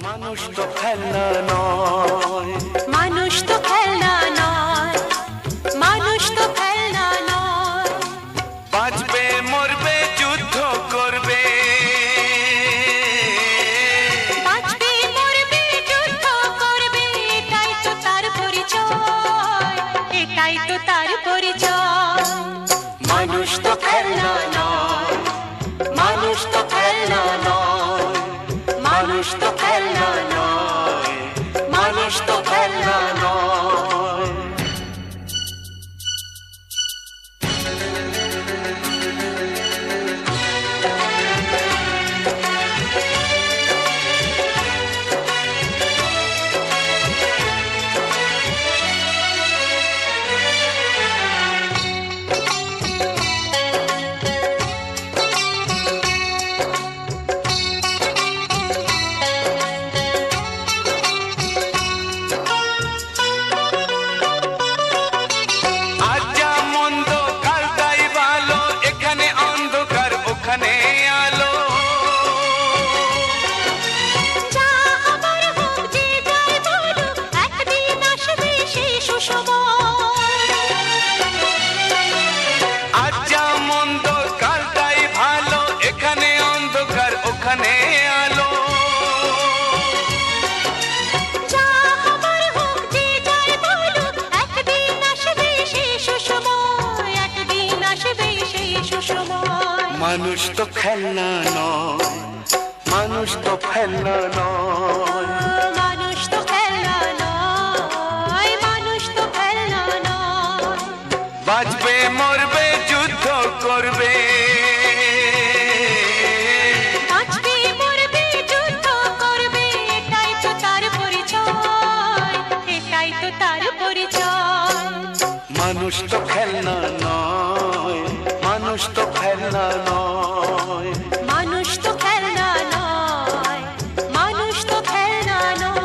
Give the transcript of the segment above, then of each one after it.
মানুষ তো খেলনা নয়, মানুষ তো খেলনা নয়, মানুষ তো খেলনা নয়। বাঁচবে মরবে যুদ্ধ করবে, বাঁচবে মরবে যুদ্ধ করবে, এটাই তো তার পরিচয়, এটাই তো তার পরিচয়। মানুষ তো খেলনা নয়, মানুষ তো খেলনা নয়, মানুষ তো খেলনা নয়, মানুষ তো খেলনা নয়। ওখানে আলো যা আমার হোক যে যাই বলুক, একদিন আসবে সেই সুসময়, একদিন আসবে সেই সুসময়। মানুষ তো খেলনা নয়, মানুষ তো খেলনা নয়, মানুষ তো খেলনা নয়, মানুষ তো খেলনা নয়। বাঁচবে মরবে যুদ্ধ করবে, বাঁচবে মরবে যুদ্ধ করবে, এটাই তো তার পরিচয়, এটাই তো তার পরিচয়। মানুষ তো খেলনা নয়, মানুষ তো খেলনা নয়, মানুষ তো খেলনা নয়, মানুষ তো খেলনা নয়।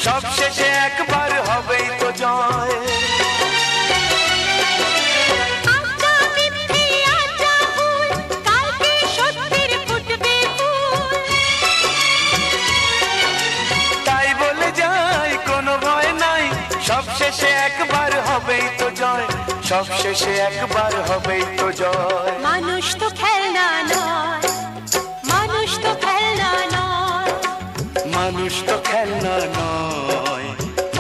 সবশেষে একবার হবেই তো জয়। তাই বলে যাই কোনো ভয় নাই, সবশেষে একবার হবেই তো জয়, সবশেষে একবার হবেই তো জয়। মানুষ তো খেলনা নয়, মানুষ তো খেলনা নয়, মানুষ তো খেলনা নয়,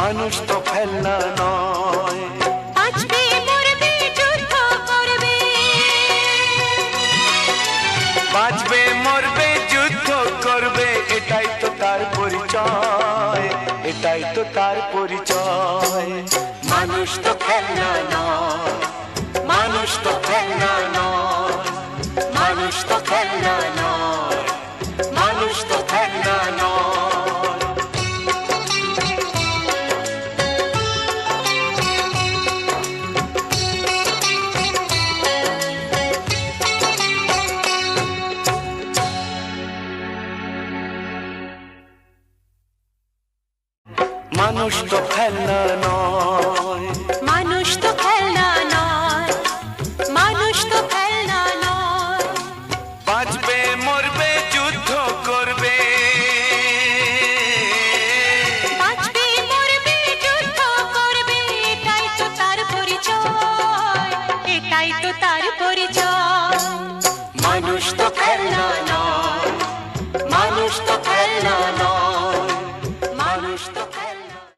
মানুষ তো খেলনা নয়। বাঁচবে মরবে যুদ্ধ করবে, বাঁচবে মরবে যুদ্ধ করবে, এটাই তো তার পরিচয়, এটাই তো তার পরিচয়। মানুষ তো খেলনা নয়, মানুষ তো খেলনা নয়, মানুষ তো খেলনা নয়, মানুষ তো খেলনা নয়। মানুষ তো খেলনা নয়, মানুষ তো খেলনা নয়, মানুষ তো খেলনা নয়। বাঁচবে মরবে যুদ্ধ করবে, বাঁচবে মরবে যুদ্ধ করবে, এটাই তো তার পরিচয়, এটাই তো তার পরিচয়। মানুষ তো খেলনা